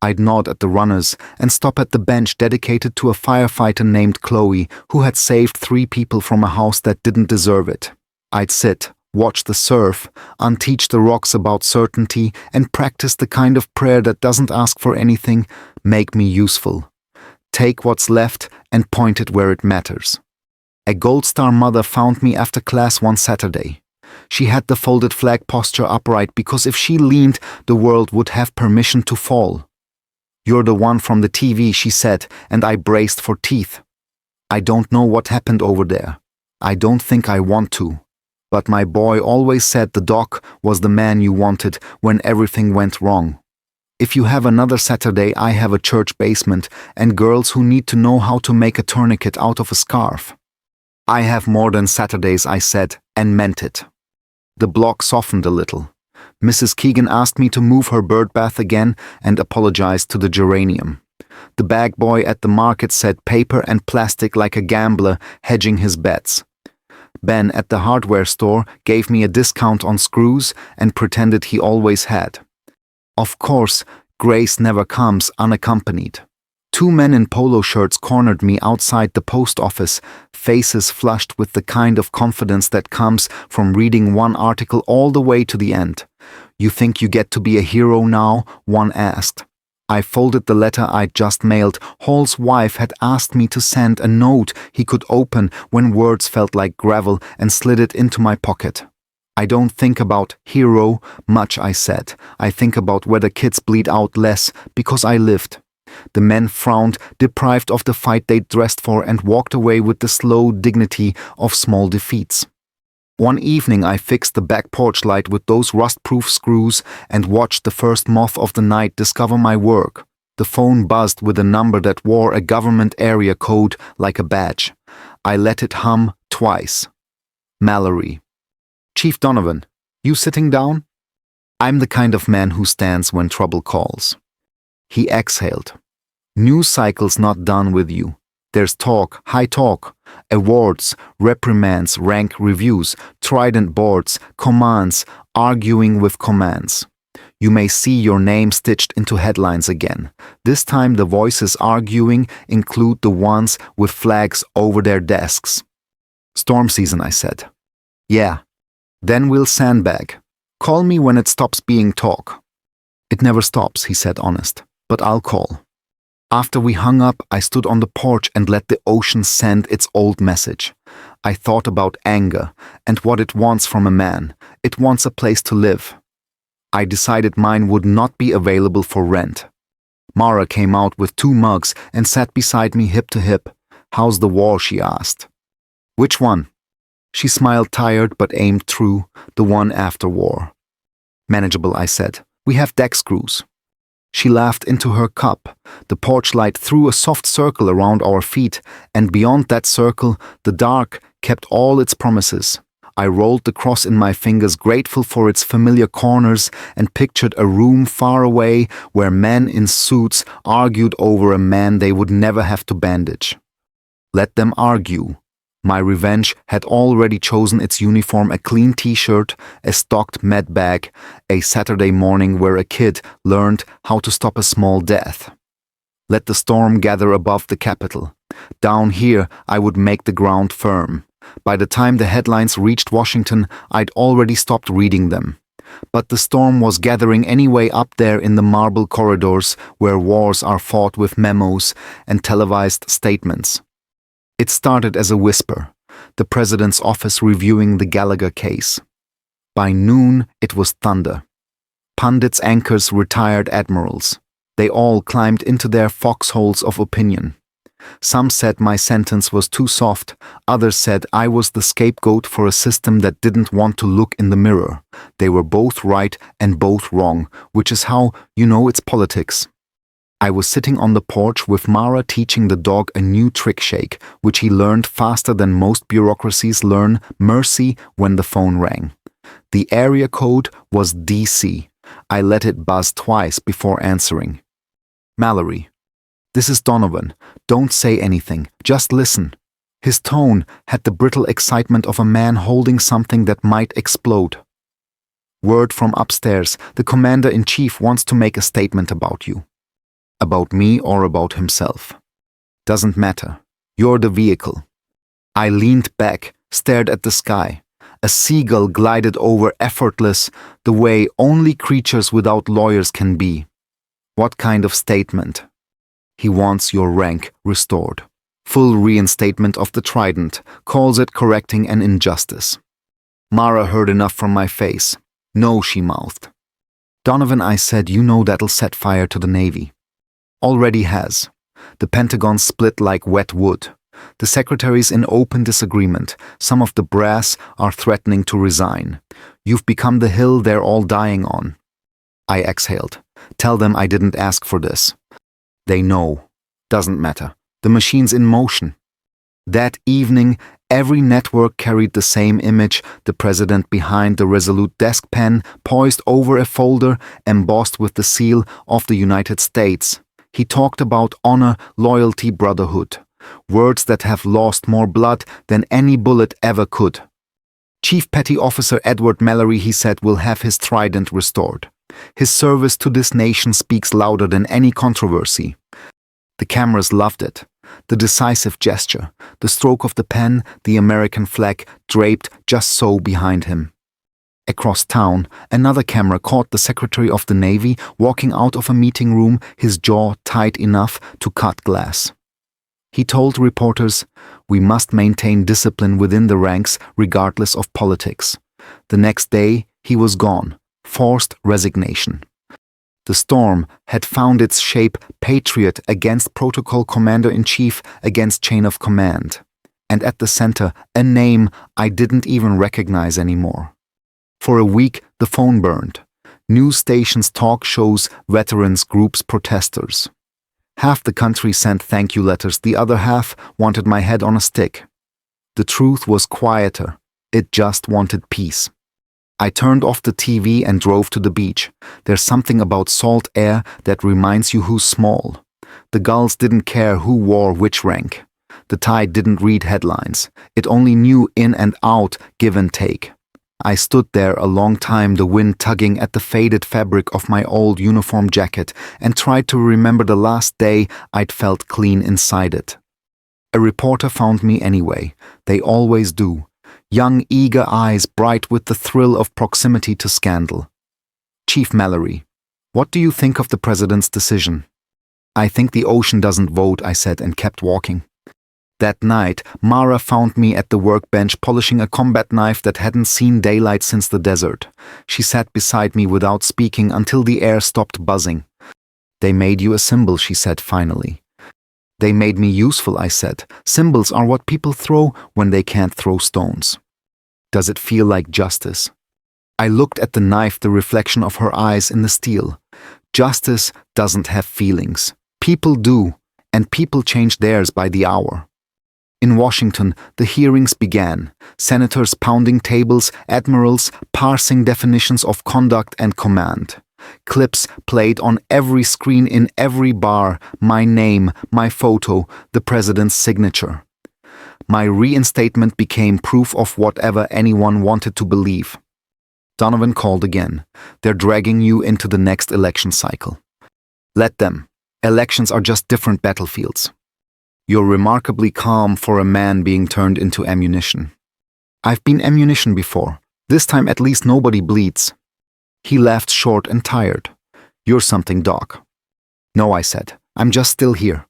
I'd nod at the runners and stop at the bench dedicated to a firefighter named Chloe who had saved 3 people from a house that didn't deserve it. I'd sit, watch the surf, unteach the rocks about certainty, and practice the kind of prayer that doesn't ask for anything, make me useful. Take what's left and point it where it matters. A Gold Star mother found me after class one Saturday. She had the folded flag posture upright because if she leaned, the world would have permission to fall. "You're the one from the TV," she said, and I braced for teeth. "I don't know what happened over there. I don't think I want to. But my boy always said the doc was the man you wanted when everything went wrong. If you have another Saturday, I have a church basement and girls who need to know how to make a tourniquet out of a scarf." "I have more than Saturdays," I said, and meant it. The block softened a little. Mrs. Keegan asked me to move her birdbath again and apologized to the geranium. The bag boy at the market said paper and plastic like a gambler hedging his bets. Ben at the hardware store gave me a discount on screws and pretended he always had. Of course, grace never comes unaccompanied. 2 men in polo shirts cornered me outside the post office, faces flushed with the kind of confidence that comes from reading one article all the way to the end. "You think you get to be a hero now?" one asked. I folded the letter I'd just mailed. Hall's wife had asked me to send a note he could open when words felt like gravel and slid it into my pocket. "I don't think about hero much," I said. "I think about whether kids bleed out less because I lived." The men frowned, deprived of the fight they'd dressed for, and walked away with the slow dignity of small defeats. One evening I fixed the back porch light with those rust-proof screws and watched the first moth of the night discover my work. The phone buzzed with a number that wore a government area code like a badge. I let it hum twice. Mallory. "Chief Donovan, you sitting down?" I'm the kind of man who stands when trouble calls. He exhaled. "News cycle's not done with you. There's talk, high talk, awards, reprimands, rank reviews, trident boards, commands, arguing with commands. You may see your name stitched into headlines again. This time the voices arguing include the ones with flags over their desks." "Storm season," I said. "Yeah. Then we'll sandbag. Call me when it stops being talk." "It never stops," he said, honest. "But I'll call." After we hung up, I stood on the porch and let the ocean send its old message. I thought about anger and what it wants from a man. It wants a place to live. I decided mine would not be available for rent. Mara came out with 2 mugs and sat beside me hip to hip. "How's the war?" she asked. "Which one?" She smiled, tired but aimed true. "The one after war." "Manageable," I said. "We have deck screws." She laughed into her cup. The porch light threw a soft circle around our feet, and beyond that circle, the dark kept all its promises. I rolled the cross in my fingers, grateful for its familiar corners, and pictured a room far away where men in suits argued over a man they would never have to bandage. Let them argue. My revenge had already chosen its uniform: a clean t-shirt, a stocked med bag, a Saturday morning where a kid learned how to stop a small death. Let the storm gather above the capital. Down here, I would make the ground firm. By the time the headlines reached Washington, I'd already stopped reading them. But the storm was gathering anyway up there in the marble corridors where wars are fought with memos and televised statements. It started as a whisper, the president's office reviewing the Gallagher case. By noon, it was thunder. Pundits, anchors, retired admirals. They all climbed into their foxholes of opinion. Some said my sentence was too soft, others said I was the scapegoat for a system that didn't want to look in the mirror. They were both right and both wrong, which is how, it's politics. I was sitting on the porch with Mara teaching the dog a new trick shake, which he learned faster than most bureaucracies learn mercy when the phone rang. The area code was DC. I let it buzz twice before answering. Mallory. This is Donovan. Don't say anything. Just listen. His tone had the brittle excitement of a man holding something that might explode. Word from upstairs. The commander-in-chief wants to make a statement about you. About me or about himself. Doesn't matter. You're the vehicle. I leaned back, stared at the sky. A seagull glided over, effortless, the way only creatures without lawyers can be. What kind of statement? He wants your rank restored. Full reinstatement of the trident, calls it correcting an injustice. Mara heard enough from my face. No, she mouthed. Donovan, I said, that'll set fire to the Navy. Already has. The Pentagon split like wet wood. The secretaries in open disagreement. Some of the brass are threatening to resign. You've become the hill they're all dying on. I exhaled. Tell them I didn't ask for this. They know. Doesn't matter. The machine's in motion. That evening, every network carried the same image, the president behind the resolute desk pen, poised over a folder embossed with the seal of the United States. He talked about honor, loyalty, brotherhood. Words that have lost more blood than any bullet ever could. Chief Petty Officer Edward Mallory, he said, will have his trident restored. His service to this nation speaks louder than any controversy. The cameras loved it. The decisive gesture, the stroke of the pen, the American flag draped just so behind him. Across town, another camera caught the Secretary of the Navy walking out of a meeting room, his jaw tight enough to cut glass. He told reporters, "We must maintain discipline within the ranks regardless of politics." The next day, he was gone. Forced resignation. The storm had found its shape: patriot against protocol, commander-in-chief against chain of command. And at the center, a name I didn't even recognize anymore. For a week, the phone burned. News stations, talk shows, veterans groups, protesters. Half the country sent thank you letters, the other half wanted my head on a stick. The truth was quieter. It just wanted peace. I turned off the TV and drove to the beach. There's something about salt air that reminds you who's small. The gulls didn't care who wore which rank. The tide didn't read headlines. It only knew in and out, give and take. I stood there a long time, the wind tugging at the faded fabric of my old uniform jacket, and tried to remember the last day I'd felt clean inside it. A reporter found me anyway. They always do. Young, eager eyes bright with the thrill of proximity to scandal. "Chief Mallory, what do you think of the president's decision?" "I think the ocean doesn't vote," I said, and kept walking. That night, Mara found me at the workbench polishing a combat knife that hadn't seen daylight since the desert. She sat beside me without speaking until the air stopped buzzing. "They made you a symbol," she said finally. "They made me useful," I said. "Symbols are what people throw when they can't throw stones." "Does it feel like justice?" I looked at the knife, the reflection of her eyes in the steel. Justice doesn't have feelings. People do, and people change theirs by the hour. In Washington, the hearings began, senators pounding tables, admirals parsing definitions of conduct and command. Clips played on every screen in every bar, my name, my photo, the president's signature. My reinstatement became proof of whatever anyone wanted to believe. Donovan called again. They're dragging you into the next election cycle. Let them. Elections are just different battlefields. You're remarkably calm for a man being turned into ammunition. I've been ammunition before. This time at least nobody bleeds. He laughed short and tired. You're something, Doc. No, I said. I'm just still here.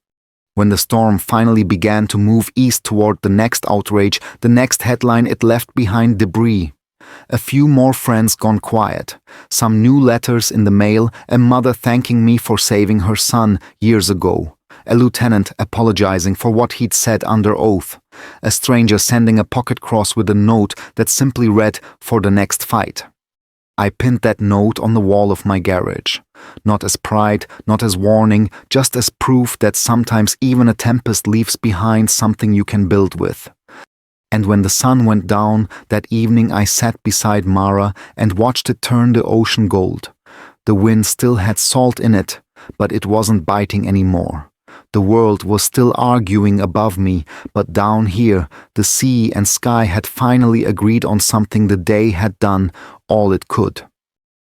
When the storm finally began to move east toward the next outrage, the next headline it left behind debris. A few more friends gone quiet. Some new letters in the mail, a mother thanking me for saving her son years ago. A lieutenant apologizing for what he'd said under oath. A stranger sending a pocket cross with a note that simply read, "For the next fight." I pinned that note on the wall of my garage. Not as pride, not as warning, just as proof that sometimes even a tempest leaves behind something you can build with. And when the sun went down that evening, I sat beside Mara and watched it turn the ocean gold. The wind still had salt in it, but it wasn't biting anymore. The world was still arguing above me, but down here, the sea and sky had finally agreed on something the day had done all it could.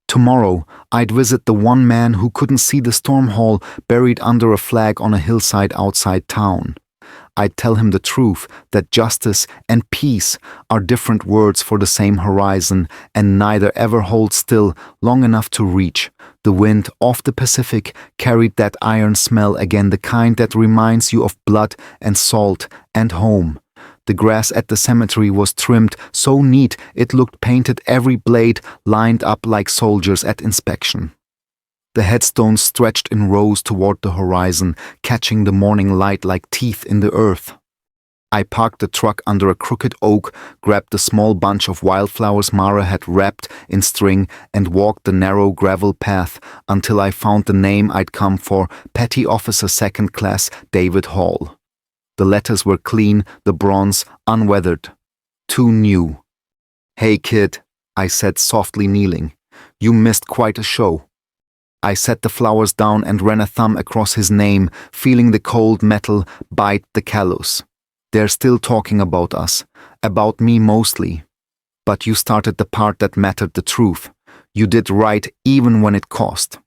Tomorrow, I'd visit the one man who couldn't see the storm hall buried under a flag on a hillside outside town. I'd tell him the truth, that justice and peace are different words for the same horizon, and neither ever hold still long enough to reach. The wind off the Pacific carried that iron smell again, the kind that reminds you of blood and salt and home. The grass at the cemetery was trimmed so neat it looked painted, every blade lined up like soldiers at inspection. The headstones stretched in rows toward the horizon, catching the morning light like teeth in the earth. I parked the truck under a crooked oak, grabbed the small bunch of wildflowers Mara had wrapped in string, and walked the narrow gravel path until I found the name I'd come for, Petty Officer Second Class David Hall. The letters were clean, the bronze unweathered. Too new. "Hey kid," I said softly, kneeling. "You missed quite a show." I set the flowers down and ran a thumb across his name, feeling the cold metal bite the callus. They're still talking about us, about me mostly. But you started the part that mattered, the truth. You did right even when it cost.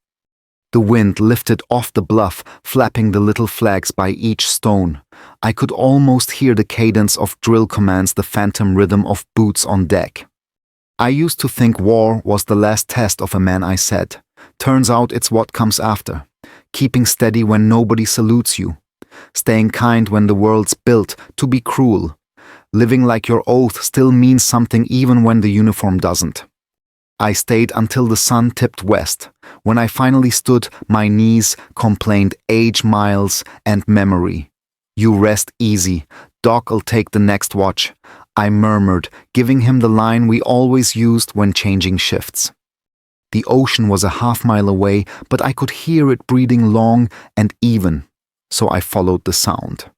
The wind lifted off the bluff, flapping the little flags by each stone. I could almost hear the cadence of drill commands, the phantom rhythm of boots on deck. "I used to think war was the last test of a man," I said. "Turns out it's what comes after. Keeping steady when nobody salutes you. Staying kind when the world's built to be cruel. Living like your oath still means something even when the uniform doesn't." I stayed until the sun tipped west. When I finally stood, my knees complained age, miles, and memory. "You rest easy. Doc'll take the next watch," I murmured, giving him the line we always used when changing shifts. The ocean was a half-mile away, but I could hear it breathing long and even, so I followed the sound.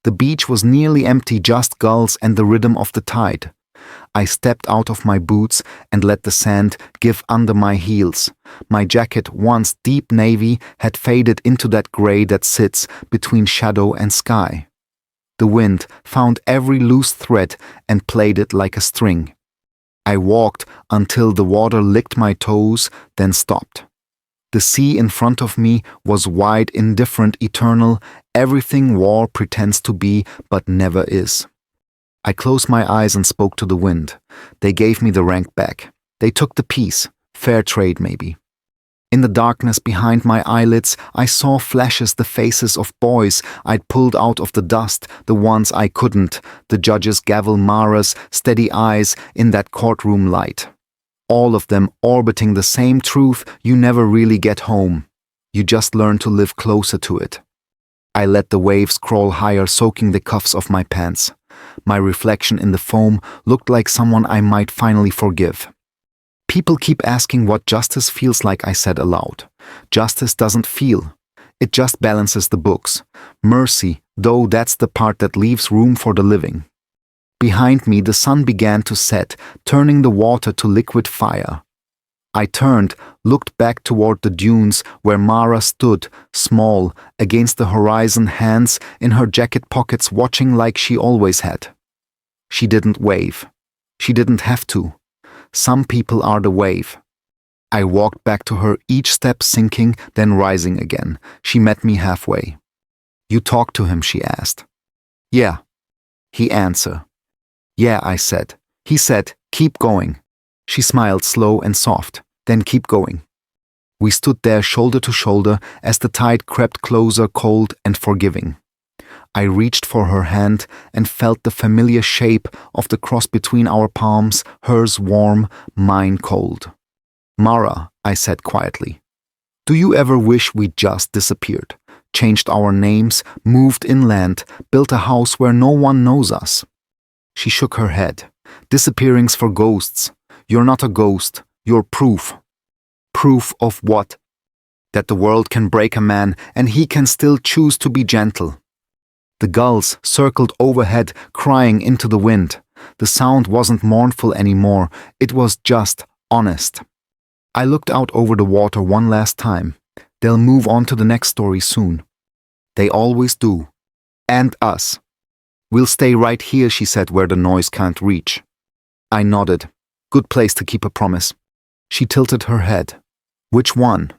The beach was nearly empty, just gulls and the rhythm of the tide. I stepped out of my boots and let the sand give under my heels. My jacket, once deep navy, had faded into that gray that sits between shadow and sky. The wind found every loose thread and played it like a string. I walked until the water licked my toes, then stopped. The sea in front of me was wide, indifferent, eternal, everything war pretends to be but never is. I closed my eyes and spoke to the wind. They gave me the rank back. They took the peace, fair trade maybe. In the darkness behind my eyelids, I saw flashes, the faces of boys I'd pulled out of the dust, the ones I couldn't, the judge's gavel, Mara's steady eyes in that courtroom light. All of them orbiting the same truth: you never really get home. You just learn to live closer to it. I let the waves crawl higher, soaking the cuffs of my pants. My reflection in the foam looked like someone I might finally forgive. "People keep asking what justice feels like," I said aloud. Justice doesn't feel. It just balances the books. Mercy, though, that's the part that leaves room for the living. Behind me, the sun began to set, turning the water to liquid fire. I turned, looked back toward the dunes where Mara stood, small, against the horizon, hands in her jacket pockets, watching like she always had. She didn't wave. She didn't have to. Some people are the wave. I walked back to her, each step sinking, then rising again. She met me halfway. "You talked to him?" she asked. "Yeah," he answered. "Yeah," I said. He said, "Keep going." She smiled, slow and soft. "Then keep going." We stood there shoulder to shoulder as the tide crept closer, cold and forgiving. I reached for her hand and felt the familiar shape of the cross between our palms, hers warm, mine cold. "Mara," I said quietly, "do you ever wish we just disappeared, changed our names, moved inland, built a house where no one knows us?" She shook her head. "Disappearing's for ghosts. You're not a ghost. You're proof." "Proof of what?" "That the world can break a man and he can still choose to be gentle." The gulls circled overhead, crying into the wind. The sound wasn't mournful anymore. It was just honest. I looked out over the water one last time. They'll move on to the next story soon. They always do. And us. "We'll stay right here," she said, "where the noise can't reach." I nodded. Good place to keep a promise. She tilted her head. "Which one?"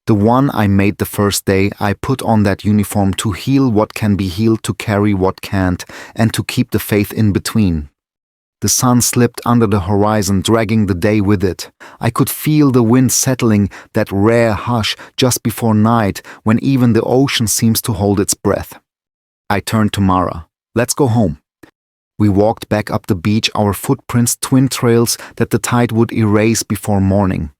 "The one I made the first day I put on that uniform, to heal what can be healed, to carry what can't, and to keep the faith in between." The sun slipped under the horizon, dragging the day with it. I could feel the wind settling, that rare hush just before night when even the ocean seems to hold its breath. I turned to Mara. "Let's go home." We walked back up the beach, our footprints twin trails that the tide would erase before morning.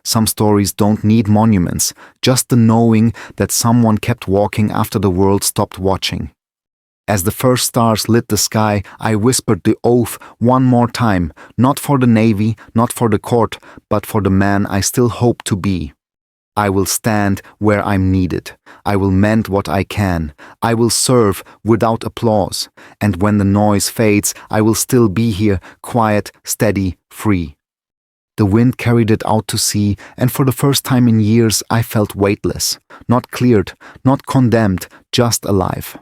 Some stories don't need monuments, just the knowing that someone kept walking after the world stopped watching. As the first stars lit the sky, I whispered the oath one more time, not for the Navy, not for the court, but for the man I still hope to be. I will stand where I'm needed. I will mend what I can. I will serve without applause. And when the noise fades, I will still be here, quiet, steady, free. The wind carried it out to sea, and for the first time in years I felt weightless, not cleared, not condemned, just alive.